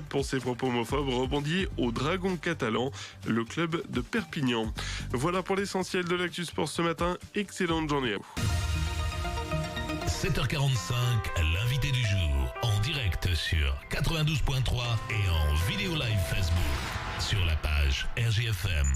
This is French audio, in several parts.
Pour ses propos homophobes, rebondit au Dragon Catalan, le club de Perpignan. Voilà pour l'essentiel de l'actu sport ce matin. Excellente journée à vous. 7h45, l'invité du jour, en direct sur 92.3 et en vidéo live Facebook sur la page RGFM.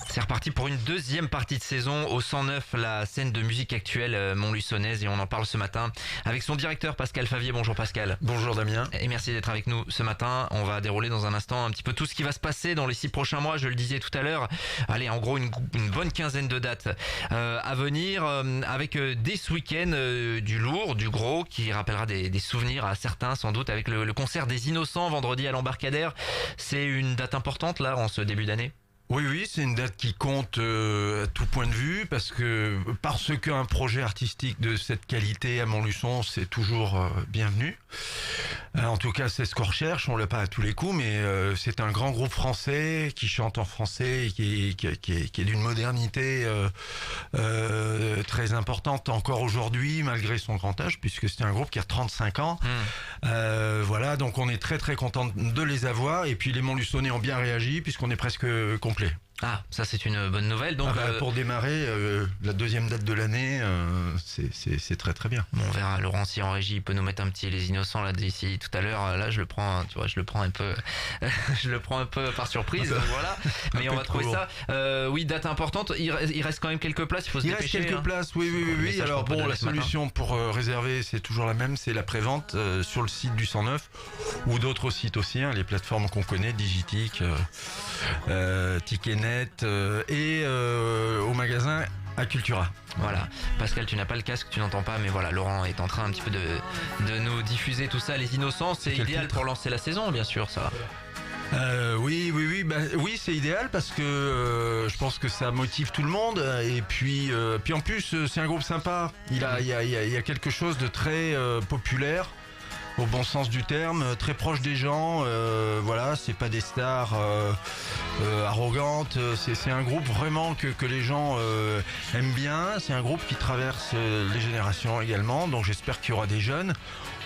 C'est reparti pour une deuxième partie de saison au 109, la scène de musique actuelle montluçonnaise, et on en parle ce matin avec son directeur Pascal Favier. Bonjour Pascal. Bonjour Damien. Et merci d'être avec nous ce matin. On va dérouler dans un instant un petit peu tout ce qui va se passer dans les 6 prochains mois, je le disais tout à l'heure. Allez, en gros une bonne quinzaine de dates à venir, avec dès ce week-end du lourd, du gros, qui rappellera des souvenirs à certains sans doute, avec le concert des Innocents vendredi à l'Embarcadère. C'est une date importante là en ce début d'année. Oui, c'est une date qui compte à tout point de vue, parce qu'un projet artistique de cette qualité à Montluçon, c'est toujours bienvenu. En tout cas, c'est ce qu'on recherche, on l'a pas à tous les coups, mais c'est un grand groupe français qui chante en français et qui est d'une modernité très importante encore aujourd'hui, malgré son grand âge, puisque c'est un groupe qui a 35 ans. Voilà, donc on est très très content de les avoir, et puis les Montluçonnais ont bien réagi, puisqu'on est presque complet. Ah, ça c'est une bonne nouvelle. Donc pour démarrer la deuxième date de l'année, c'est très très bien. Bon, on verra. Laurent, si en régie il peut nous mettre un petit Les Innocents là d'ici tout à l'heure. Là, je le prends un peu, je le prends un peu par surprise. Voilà. Mais on va trouver ça. Oui, date importante. Il reste quand même quelques places. Il faut se dépêcher. Il reste quelques places. Oui. Alors bon, la solution pour réserver, c'est toujours la même. C'est la prévente sur le site du 109 ou d'autres sites aussi. Les plateformes qu'on connaît, Digitic, Ticketnet et au magasin à Cultura. Voilà. Pascal, tu n'as pas le casque, tu n'entends pas, mais voilà, Laurent est en train un petit peu de nous diffuser tout ça. Les Innocents, c'est idéal pour lancer la saison, bien sûr, ça. Oui, c'est idéal parce que je pense que ça motive tout le monde, et puis en plus c'est un groupe sympa. Il y a quelque chose de très populaire, au bon sens du terme, très proche des gens. Voilà, c'est pas des stars arrogantes. C'est un groupe vraiment que les gens aiment bien. C'est un groupe qui traverse les générations également. Donc j'espère qu'il y aura des jeunes.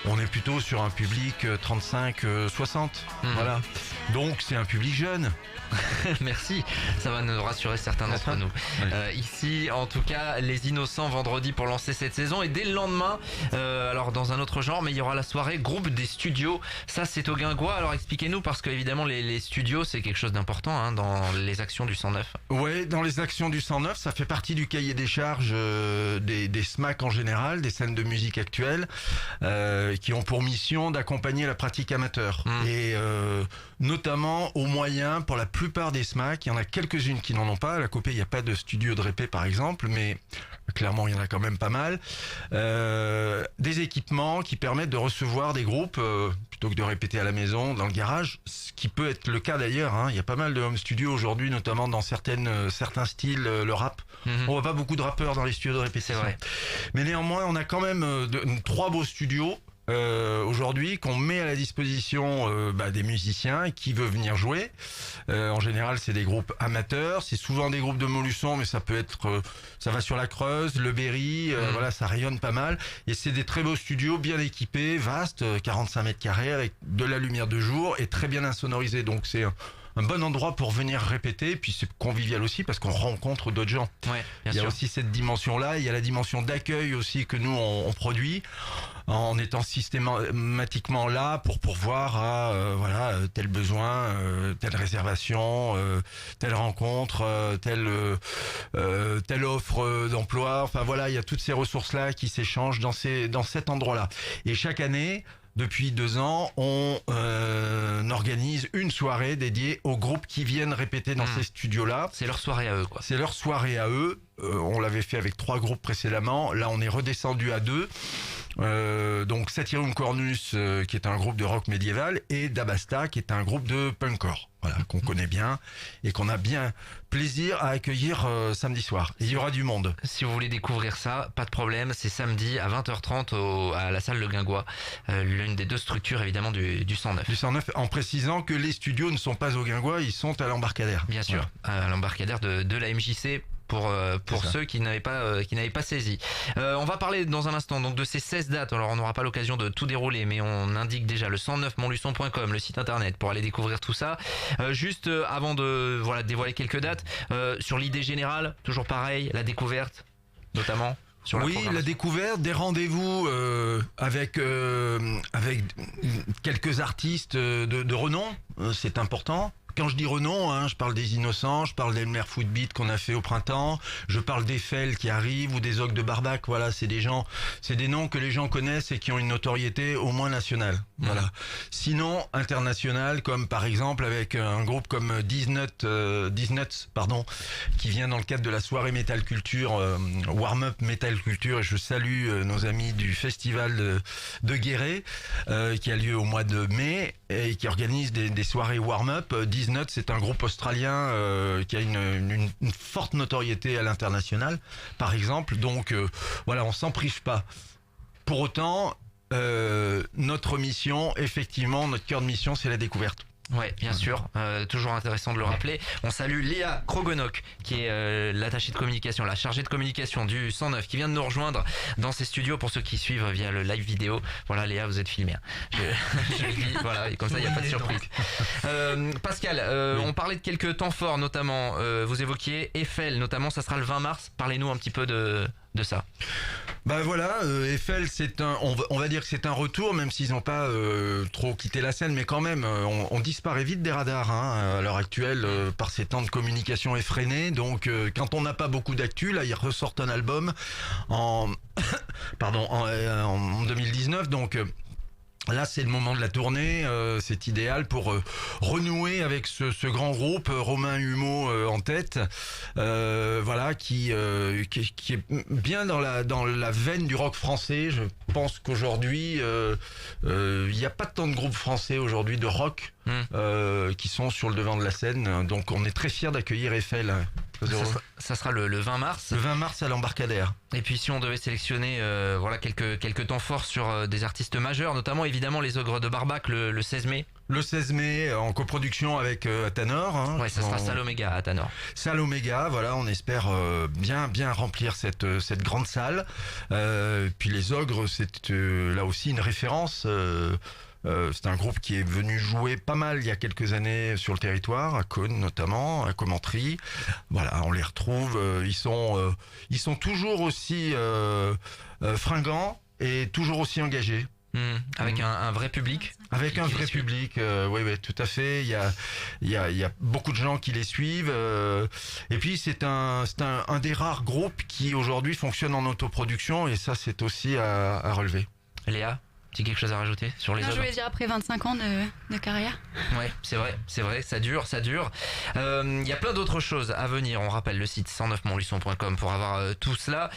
On est plutôt sur un public 35-60. Voilà. Donc c'est un public jeune. Merci, ça va nous rassurer certains d'entre nous. Ici, en tout cas, les Innocents vendredi pour lancer cette saison, et dès le lendemain, alors dans un autre genre, mais il y aura la soirée groupe des studios. Ça, c'est au Guingois. Alors expliquez-nous, parce que évidemment les studios, c'est quelque chose d'important dans les actions du 109. Ouais, dans les actions du 109, ça fait partie du cahier des charges des SMAC en général, des scènes de musique actuelles, qui ont pour mission d'accompagner la pratique amateur, et notamment aux moyens pour la plupart des SMAC. Il y en a quelques-unes qui n'en ont pas. À la Copé, il n'y a pas de studio de répé par exemple, mais clairement il y en a quand même pas mal. Des équipements qui permettent de recevoir des groupes plutôt que de répéter à la maison, dans le garage, ce qui peut être le cas d'ailleurs. Il y a pas mal de home studios aujourd'hui, notamment dans certains styles, le rap. On voit pas beaucoup de rappeurs dans les studios de répétition. C'est vrai. Mais néanmoins, on a quand même 3 beaux studios aujourd'hui qu'on met à la disposition des musiciens qui veulent venir jouer. En général, c'est des groupes amateurs, c'est souvent des groupes de Montluçon, mais ça peut être ça va sur la Creuse, le Berry, voilà, ça rayonne pas mal, et c'est des très beaux studios bien équipés, vastes, 45 mètres carrés, avec de la lumière de jour et très bien insonorisés. Donc c'est un bon endroit pour venir répéter, puis c'est convivial aussi parce qu'on rencontre d'autres gens. Ouais, il y a aussi cette dimension-là, il y a la dimension d'accueil aussi que nous on produit, en étant systématiquement là pour pourvoir à tel besoin, telle réservation, telle rencontre, telle offre d'emploi. Enfin voilà, il y a toutes ces ressources-là qui s'échangent dans cet endroit-là. Et chaque année, depuis 2 ans, on organise une soirée dédiée aux groupes qui viennent répéter dans ces studios-là. C'est leur soirée à eux, quoi. C'est leur soirée à eux. On l'avait fait avec 3 groupes précédemment. Là, on est redescendu à 2. Donc Satyrium Cornus, qui est un groupe de rock médiéval, et Dabasta, qui est un groupe de punkcore. Voilà, qu'on connaît bien et qu'on a bien plaisir à accueillir samedi soir. Et il y aura du monde. Si vous voulez découvrir ça, pas de problème, c'est samedi à 20h30 à la salle Le Guingois, l'une des 2 structures évidemment du 109. Du 109, en précisant que les studios ne sont pas au Guingois, ils sont à l'Embarcadère. Bien sûr, voilà. À l'Embarcadère de la MJC. pour ceux qui n'avaient pas saisi. On va parler dans un instant donc de ces 16 dates. Alors on n'aura pas l'occasion de tout dérouler, mais on indique déjà le 109montluçon.com, le site internet, pour aller découvrir tout ça. Juste avant de dévoiler quelques dates, sur l'idée générale, toujours pareil, la découverte notamment. Oui, la découverte, des rendez-vous avec quelques artistes de renom, c'est important. Quand je dis renom, je parle des Innocents, je parle d'Elmer Footbeat qu'on a fait au printemps, je parle d'Eiffel qui arrive ou des Ogres de Barbac. Voilà, c'est des noms que les gens connaissent et qui ont une notoriété au moins nationale. Voilà. Sinon, international, comme par exemple avec un groupe comme Disnuts, qui vient dans le cadre de la soirée Metal Culture, Warm-Up Metal Culture, et je salue nos amis du festival de Guéret, qui a lieu au mois de mai et qui organise des soirées Warm-Up. Disnuts, c'est un groupe australien qui a une forte notoriété à l'international, par exemple. Donc voilà, on s'en prive pas. Pour autant, notre mission, effectivement, notre cœur de mission, c'est la découverte. Ouais, bien sûr, toujours intéressant de le rappeler. On salue Léa Krogonok, qui est l'attachée de communication, la chargée de communication du 109, qui vient de nous rejoindre dans ses studios pour ceux qui suivent via le live vidéo. Voilà, Léa, vous êtes filmée. Je le dis, voilà, et comme ça, il n'y a pas de surprise. Pascal, on parlait de quelques temps forts, notamment, vous évoquiez Eiffel, notamment, ça sera le 20 mars. Parlez-nous un petit peu de ça. Bah voilà, Eiffel, on va dire que c'est un retour, même s'ils n'ont pas trop quitté la scène, mais quand même, on disparaît vite des radars à l'heure actuelle par ces temps de communication effrénés. Donc, quand on n'a pas beaucoup d'actu, là, ils ressortent un album en 2019. Donc là, c'est le moment de la tournée, c'est idéal pour renouer avec ce grand groupe, Romain Humeau en tête, voilà, qui est bien dans la veine du rock français. Je pense qu'aujourd'hui, il n'y a pas tant de groupes français aujourd'hui de rock qui sont sur le devant de la scène. Donc, on est très fiers d'accueillir Eiffel. Ça sera le 20 mars. Le 20 mars à l'Embarcadère. Et puis si on devait sélectionner quelques temps forts sur des artistes majeurs, notamment évidemment les Ogres de Barbac le 16 mai. Le 16 mai, en coproduction avec Athanor. Ouais, ça sera Salle Omega, Athanor. Salle Omega, voilà, on espère bien remplir cette grande salle. Puis les Ogres, c'est là aussi une référence. C'est un groupe qui est venu jouer pas mal il y a quelques années sur le territoire, à Cône notamment, à Commentry. Voilà, on les retrouve. Ils sont toujours aussi fringants et toujours aussi engagés. Avec un vrai public. Avec un vrai public, oui, tout à fait. Il y a beaucoup de gens qui les suivent. Et puis c'est un des rares groupes qui aujourd'hui fonctionne en autoproduction, et ça c'est aussi à relever. Léa, tu as quelque chose à rajouter sur les Ogres? Je voulais dire après 25 ans de carrière. Ouais, c'est vrai, ça dure. Il y a plein d'autres choses à venir. On rappelle le site 109montluçon.com pour avoir tout cela.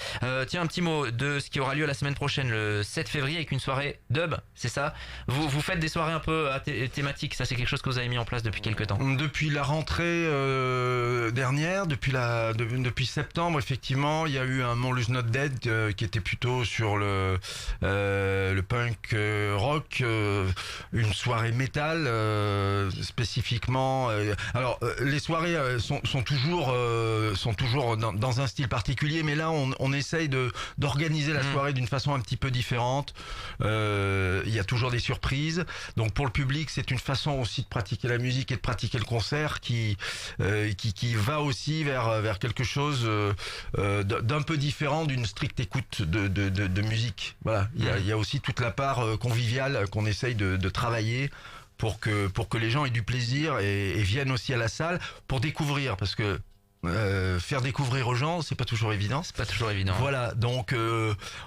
Tiens, un petit mot de ce qui aura lieu la semaine prochaine, le 7 février, avec une soirée dub, c'est ça? Vous faites des soirées un peu thématiques, ça c'est quelque chose que vous avez mis en place depuis quelques temps? Depuis la rentrée dernière, depuis septembre, effectivement, il y a eu un Montluçon Not Dead qui était plutôt sur le punk rock, une soirée métal spécifiquement. Alors les soirées sont toujours dans un style particulier, mais là on essaye d'organiser la soirée d'une façon un petit peu différente. Il y a toujours des surprises. Donc pour le public, c'est une façon aussi de pratiquer la musique et de pratiquer le concert qui va aussi vers quelque chose d'un peu différent d'une stricte écoute de musique. Voilà, il y a aussi toute la part conviviale qu'on essaye de travailler pour que les gens aient du plaisir et viennent aussi à la salle pour découvrir, parce que faire découvrir aux gens, c'est pas toujours évident. Voilà, donc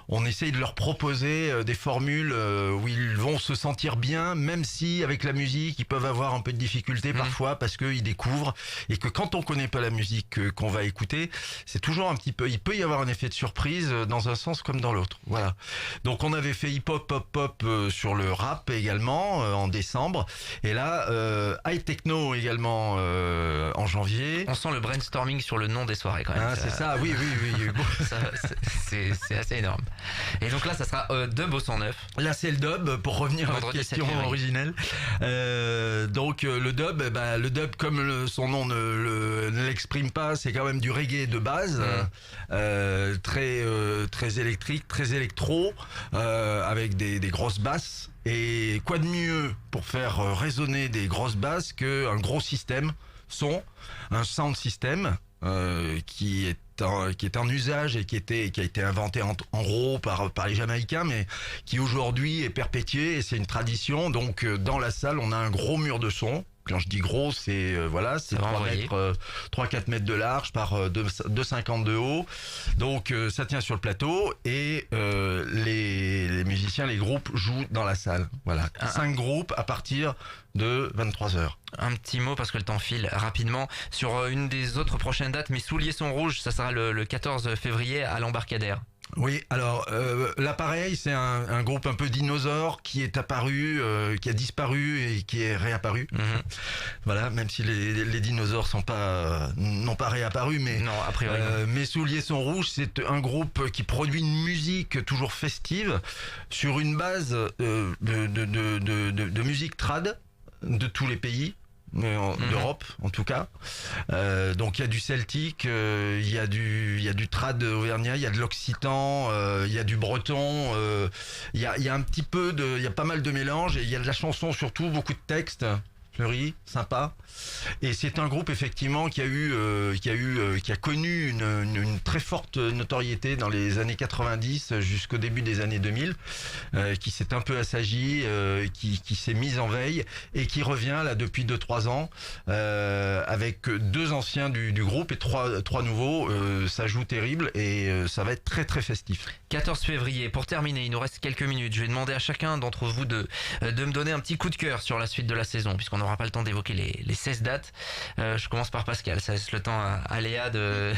on essaye de leur proposer des formules où ils vont se sentir bien, même si avec la musique ils peuvent avoir un peu de difficulté parfois, parce qu'ils découvrent, et que quand on connaît pas la musique qu'on va écouter, c'est toujours un petit peu, il peut y avoir un effet de surprise dans un sens comme dans l'autre. Voilà. Donc on avait fait hip-hop, pop-pop sur le rap également en décembre, et là high techno également en janvier. On sent le brainstorming brainstorming sur le nom des soirées quand même. Ah, c'est ça, oui. Ça, c'est assez énorme. Et donc là, ça sera dub au 109. Là, c'est le dub, pour revenir à votre Vendredi question 7 février. originelle. Donc, le dub, comme son nom ne l'exprime pas, c'est quand même du reggae de base, très électrique, très électro, avec des grosses basses. Et quoi de mieux pour faire résonner des grosses basses qu'un gros système son, un sound system qui est en usage et qui a été inventé en gros par les Jamaïcains, mais qui aujourd'hui est perpétué et c'est une tradition. Donc dans la salle, on a un gros mur de son. Quand je dis gros, c'est 3-4 mètres de large par 2,50 de haut. Donc ça tient sur le plateau et les musiciens, les groupes jouent dans la salle. Voilà, 5 groupes à partir de 23h. Un petit mot parce que le temps file rapidement sur une des autres prochaines dates. Mes souliers sont rouges, ça sera le 14 février à l'Embarcadère. Oui, alors là pareil, c'est un groupe un peu dinosaure qui est apparu, qui a disparu et qui est réapparu. Voilà, même si les dinosaures n'ont pas réapparu, mais non, a priori. Mes souliers sont rouges, c'est un groupe qui produit une musique toujours festive sur une base de musique trad de tous les pays. D'Europe en tout cas, donc il y a du celtique, il y a du trad auvergnat, il y a de l'occitan, il y a du breton, il y a un petit peu il y a pas mal de mélanges et il y a de la chanson, surtout beaucoup de textes. Fleury, sympa. Et c'est un groupe effectivement qui a connu une très forte notoriété dans les années 90 jusqu'au début des années 2000, qui s'est un peu assagi, qui s'est mise en veille et qui revient là depuis 2-3 ans avec 2 anciens du groupe et 3 nouveaux. Ça joue terrible et ça va être très très festif. 14 février, pour terminer, il nous reste quelques minutes. Je vais demander à chacun d'entre vous de me donner un petit coup de cœur sur la suite de la saison, puisqu'on n'aura pas le temps d'évoquer les 16 dates. Je commence par Pascal, ça laisse le temps à Léa de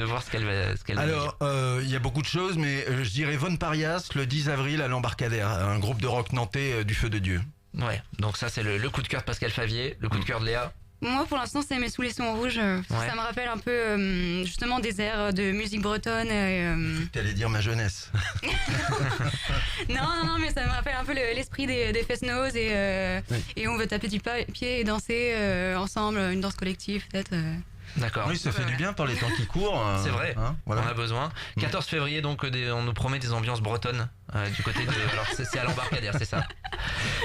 voir ce qu'elle va Alors, il y a beaucoup de choses, mais je dirais Von Parias le 10 avril à l'Embarcadère, un groupe de rock nantais du Feu de Dieu. Ouais, donc ça c'est le coup de cœur de Pascal Favier, le coup de cœur de Léa. Moi, pour l'instant, c'est Mes souliers sont rouges. Ça me rappelle un peu justement des airs de musique bretonne. T'allais dire ma jeunesse. Non, mais ça me rappelle un peu l'esprit des Fest-Noz et on veut taper du pied et danser ensemble, une danse collective peut-être. D'accord. Oui, ça fait du bien par les temps qui courent. C'est vrai, voilà. On a besoin. 14 février, donc on nous promet des ambiances bretonnes du côté de... Alors c'est à l'Embarcadère, c'est ça?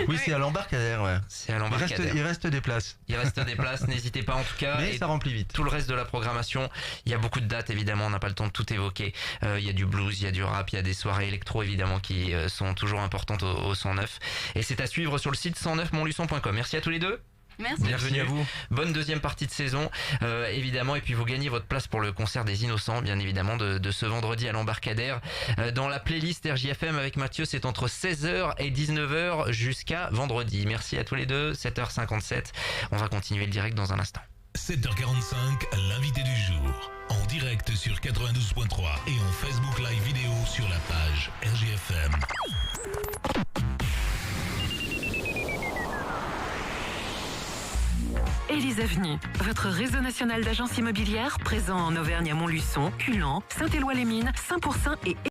Oui, c'est à l'Embarcadère, ouais. C'est à l'Embarcadère. Il reste des places. Il reste des places, n'hésitez pas en tout cas. Mais ça remplit vite. Tout le reste de la programmation, il y a beaucoup de dates évidemment, on n'a pas le temps de tout évoquer. Il y a du blues, il y a du rap, il y a des soirées électro évidemment qui sont toujours importantes au 109. Et c'est à suivre sur le site 109montluçon.com. Merci à tous les deux. Merci. Bienvenue à vous. Bonne deuxième partie de saison, évidemment. Et puis vous gagnez votre place pour le concert des Innocents, bien évidemment, de ce vendredi à l'Embarcadère. Dans la playlist RJFM avec Mathieu, c'est entre 16h et 19h jusqu'à vendredi. Merci à tous les deux. 7h57. On va continuer le direct dans un instant. 7h45, l'invité du jour. En direct sur 92.3 et en Facebook Live vidéo sur la page RJFM. Élise Avenue, votre réseau national d'agences immobilières présent en Auvergne à Montluçon, Culan, Saint-Éloi-les-Mines, Saint-Pourçain et